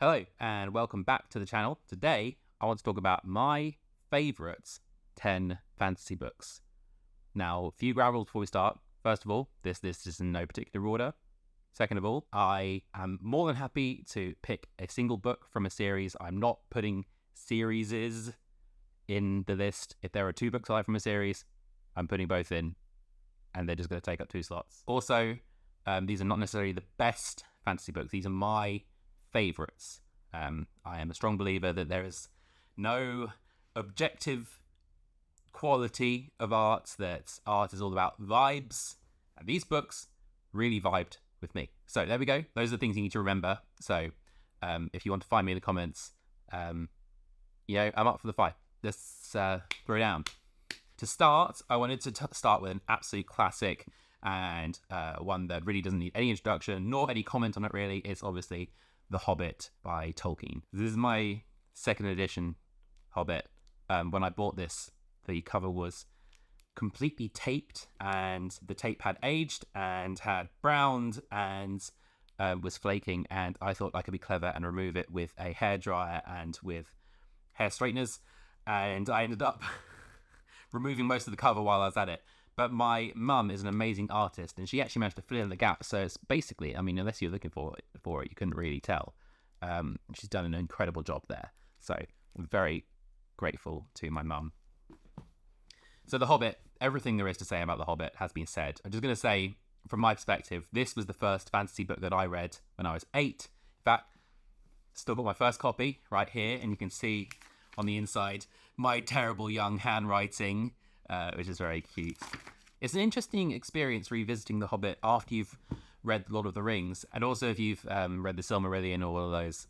Hello and welcome back to the channel. Today I want to talk about my favourite 10 fantasy books. Now, a few ground rules before we start. First of all, this list is in no particular order. Second of all, I am more than happy to pick a single book from a series. I'm not putting series in the list. If there are 2 books I like from a series, I'm putting both in and they're just going to take up 2 slots. Also, these are not necessarily the best fantasy books. These are my favourites. I am a strong believer that there is no objective quality of art, that art is all about vibes, and these books really vibed with me. So there we go. Those are the things you need to remember. So if you want to find me in the comments, I'm up for the fight. Let's throw down. To start, I wanted to start with an absolute classic and one that really doesn't need any introduction nor any comment on it really. It's obviously The Hobbit by Tolkien. This is my 2nd edition Hobbit. When I bought this, the cover was completely taped and the tape had aged and had browned and was flaking, and I thought I could be clever and remove it with a hairdryer and with hair straighteners, and I ended up removing most of the cover while I was at it. But my mum is an amazing artist, and she actually managed to fill in the gap. So it's basically, unless you're looking for it, you couldn't really tell. She's done an incredible job there. So I'm very grateful to my mum. So The Hobbit, everything there is to say about The Hobbit has been said. I'm just going to say, from my perspective, this was the first fantasy book that I read when I was 8. In fact, still got my first copy right here, and you can see on the inside my terrible young handwriting, which is very cute. It's an interesting experience revisiting The Hobbit after you've read Lord of the Rings, and also if you've read The Silmarillion or all of those.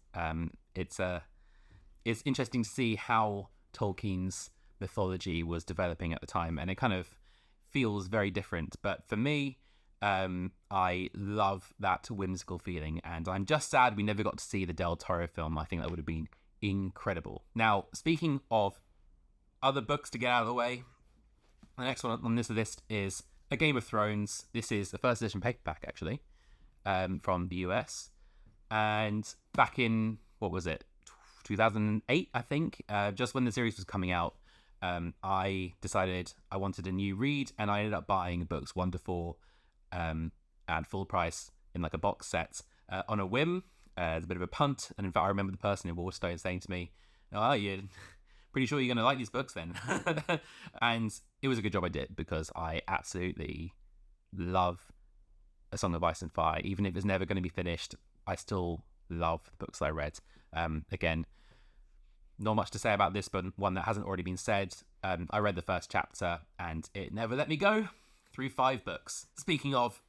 It's interesting to see how Tolkien's mythology was developing at the time, and it kind of feels very different. But for me, I love that whimsical feeling, and I'm just sad we never got to see the Del Toro film. I think that would have been incredible. Now, speaking of other books to get out of the way, the next one on this list is A Game of Thrones. This is the 1st edition paperback, actually, from the US. And back in, 2008, I think, just when the series was coming out, I decided I wanted a new read, and I ended up buying books 1 to 4 at full price in like a box set on a whim. It's a bit of a punt, and in fact I remember the person in Waterstone saying to me, "Oh, you're pretty sure you're going to like these books then." And it was a good job I did, because I absolutely love A Song of Ice and Fire. Even if it's never going to be finished, I still love the books I read. Again, not much to say about this, but one that hasn't already been said. I read the first chapter and it never let me go through 5 books. Speaking of,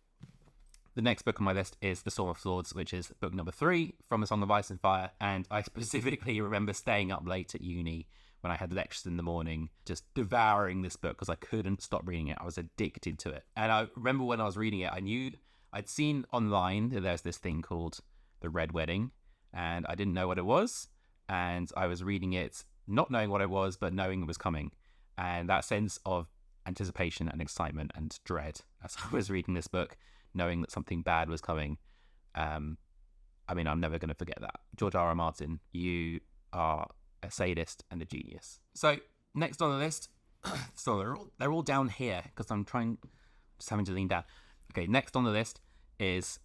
the next book on my list is The Storm of Swords, which is book number 3 from A Song of Ice and Fire. And I specifically remember staying up late at uni when I had lectures in the morning, just devouring this book because I couldn't stop reading it. I was addicted to it. And I remember when I was reading it, I knew I'd seen online that there's this thing called The Red Wedding, and I didn't know what it was. And I was reading it not knowing what it was, but knowing it was coming. And that sense of anticipation and excitement and dread as I was reading this book, knowing that something bad was coming. I'm never going to forget that. George R.R. Martin, you are a sadist and a genius. So next on the list, so they're all down here because I'm just having to lean down. Okay, next on the list is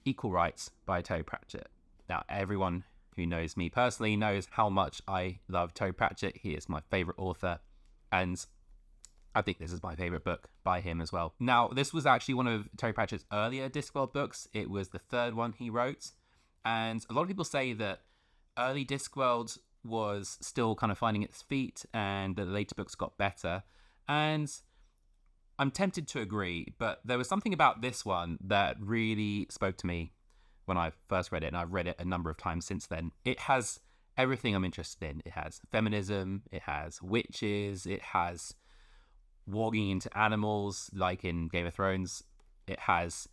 Equal Rights by Terry Pratchett. Now, everyone who knows me personally knows how much I love Terry Pratchett. He is my favourite author, and I think this is my favourite book by him as well. Now, this was actually one of Terry Pratchett's earlier Discworld books. It was the 3rd one he wrote, and a lot of people say that early Discworld was still kind of finding its feet and the later books got better, and I'm tempted to agree, but there was something about this one that really spoke to me when I first read it, and I've read it a number of times since then. It has everything I'm interested in. It has feminism, it has witches, it has walking into animals like in Game of Thrones, it has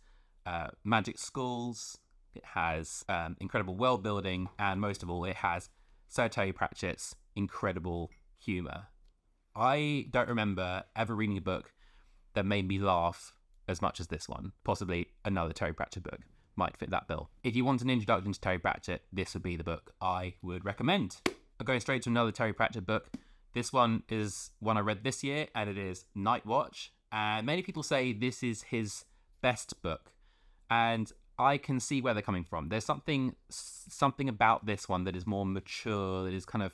magic schools, it has incredible world building, and most of all, it has Sir Terry Pratchett's incredible humour. I don't remember ever reading a book that made me laugh as much as this one, possibly another Terry Pratchett book. might fit that bill. If you want an introduction to Terry Pratchett, this would be the book I would recommend. Going straight to another Terry Pratchett book. This one is one I read this year, and it is Night Watch. And many people say this is his best book, and I can see where they're coming from. There's something about this one that is more mature, that is kind of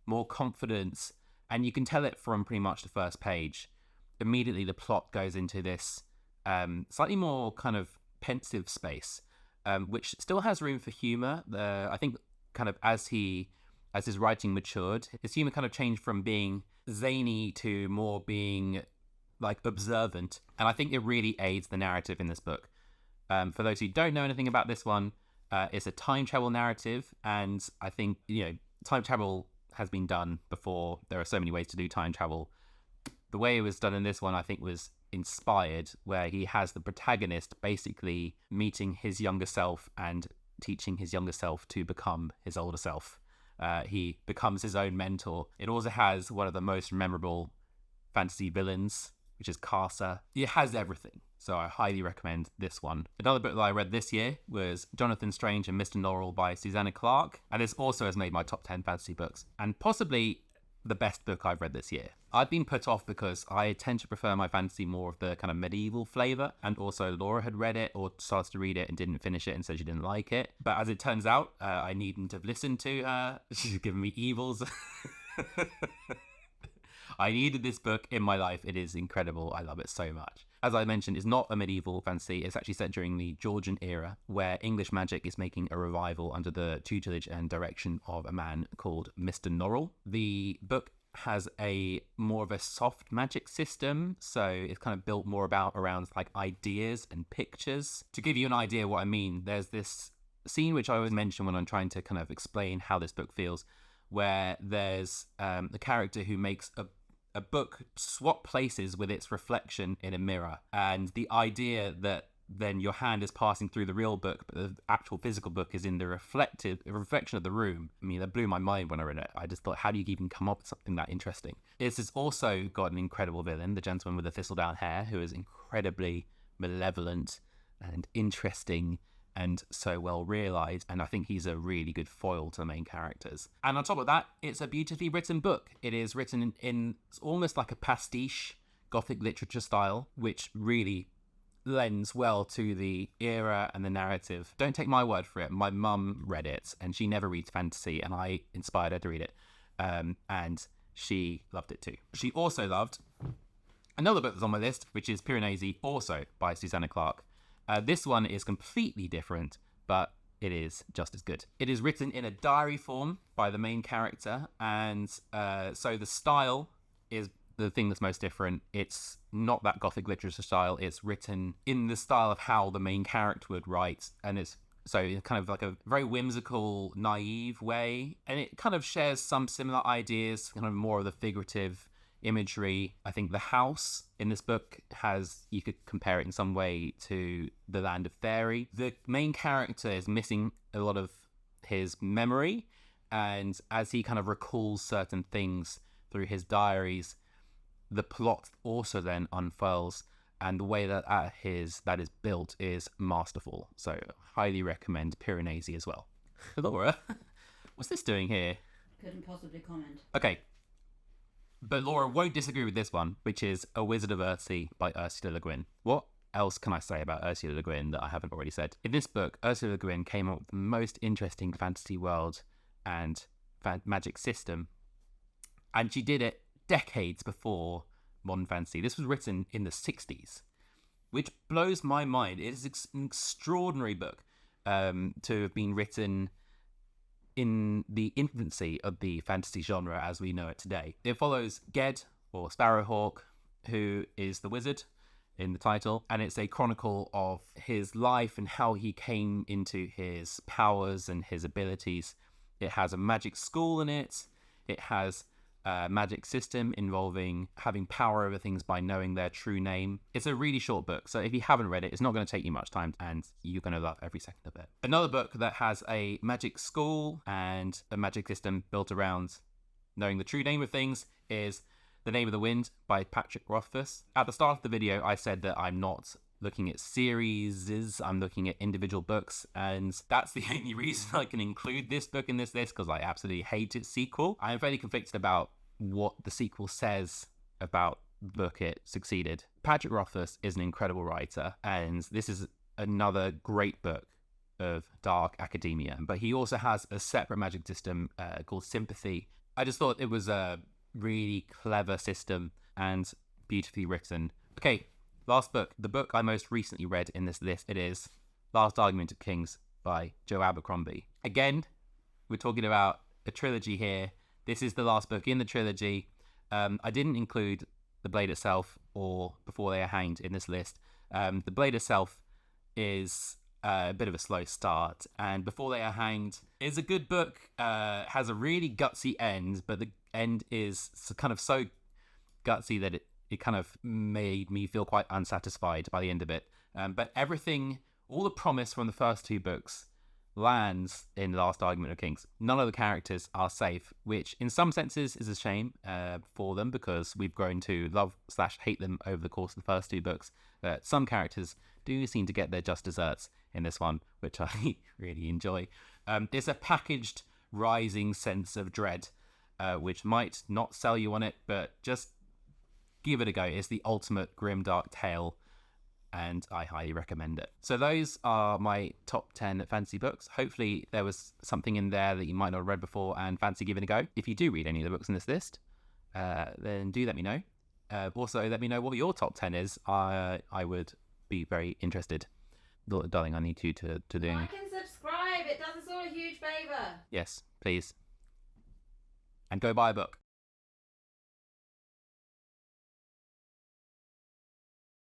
more confidence, and you can tell it from pretty much the first page. Immediately, the plot goes into this slightly more kind of pensive space, which still has room for humor. I think kind of as his writing matured, his humor kind of changed from being zany to more being like observant, and I think it really aids the narrative in this book. For those who don't know anything about this one, it's a time travel narrative, and I think, time travel has been done before. There are so many ways to do time travel. The way it was done in this one, I think, was inspired, where he has the protagonist basically meeting his younger self and teaching his younger self to become his older self. He becomes his own mentor. It also has one of the most memorable fantasy villains, which is Carcer. It has everything, so I highly recommend this one. Another book that I read this year was Jonathan Strange and Mr. Norrell by Susanna Clarke, and this also has made my top 10 fantasy books, and possibly the best book I've read this year. I've been put off because I tend to prefer my fantasy more of the kind of medieval flavour, and also Laura had read it or started to read it and didn't finish it and said she didn't like it. But as it turns out, I needn't have listened to her. She's given me evils. I needed this book in my life. It is incredible. I love it so much. As I mentioned, it's not a medieval fantasy. It's actually set during the Georgian era, where English magic is making a revival under the tutelage and direction of a man called Mr. Norrell. The book has a more of a soft magic system, so it's kind of built more around like ideas and pictures. To give you an idea what I mean, there's this scene which I always mention when I'm trying to kind of explain how this book feels, where there's a character who makes a book swap places with its reflection in a mirror, and the idea that then your hand is passing through the real book, but the actual physical book is in the reflection of the room. I mean, that blew my mind when I read it. I just thought, how do you even come up with something that interesting? This has also got an incredible villain, the gentleman with the thistledown hair, who is incredibly malevolent and interesting and so well realised, and I think he's a really good foil to the main characters. And on top of that, it's a beautifully written book. It is written in almost like a pastiche Gothic literature style, which really lends well to the era and the narrative. Don't take my word for it. My mum read it, and she never reads fantasy, and I inspired her to read it, and she loved it too. She also loved another book that's on my list, which is Piranesi, also by Susanna Clarke. This one is completely different, but it is just as good. It is written in a diary form by the main character, and so the style is the thing that's most different. It's not that Gothic literature style. It's written in the style of how the main character would write, and it's kind of like a very whimsical, naive way, and it kind of shares some similar ideas, kind of more of the figurative imagery. I think the house in this book you could compare it in some way to the Land of Fairy. The main character is missing a lot of his memory, and as he kind of recalls certain things through his diaries, the plot also then unfurls, and the way that is built is masterful. So highly recommend Piranesi as well. Laura, what's this doing here? Couldn't possibly comment. Okay. But Laura won't disagree with this one, which is A Wizard of Earthsea by Ursula Le Guin. What else can I say about Ursula Le Guin that I haven't already said? In this book, Ursula Le Guin came up with the most interesting fantasy world and magic system, and she did it decades before modern fantasy. This was written in the 60s, which blows my mind. It is an extraordinary book to have been written in the infancy of the fantasy genre as we know it today. It follows Ged, or Sparrowhawk, who is the wizard in the title, and it's a chronicle of his life and how he came into his powers and his abilities. It has a magic school in it. It has a magic system involving having power over things by knowing their true name. It's a really short book, so if you haven't read it, it's not going to take you much time, and you're going to love every second of it. Another book that has a magic school and a magic system built around knowing the true name of things is The Name of the Wind by Patrick Rothfuss. At the start of the video, I said that I'm not looking at series, I'm looking at individual books, and that's the only reason I can include this book in this list, because I absolutely hate its sequel. I am fairly conflicted about what the sequel says about the book it succeeded. Patrick Rothfuss is an incredible writer, and this is another great book of dark academia, but he also has a separate magic system called Sympathy. I just thought it was a really clever system and beautifully written. Okay, last book. The book I most recently read in this list, it is Last Argument of Kings by Joe Abercrombie. Again, we're talking about a trilogy here. This is the last book in the trilogy. I didn't include The Blade Itself or Before They Are Hanged in this list. The Blade Itself is a bit of a slow start, and Before They Are Hanged is a good book, has a really gutsy end, but the end is kind of so gutsy that it kind of made me feel quite unsatisfied by the end of it. But everything, all the promise from the first two books lands in The Last Argument of Kings. None of the characters are safe, which in some senses is a shame for them, because we've grown to love/hate them over the course of the first two books. Some characters do seem to get their just desserts in this one, which I really enjoy. There's a packaged rising sense of dread, which might not sell you on it, but just give it a go. It's the ultimate grimdark tale, and I highly recommend it. So those are my top 10 fantasy books. Hopefully there was something in there that you might not have read before and fancy giving a go. If you do read any of the books in this list, then do let me know. Also, let me know what your top 10 is. I would be very interested. Darling, I need you to do... Like and subscribe. It does us all a huge favour. Yes, please. And go buy a book.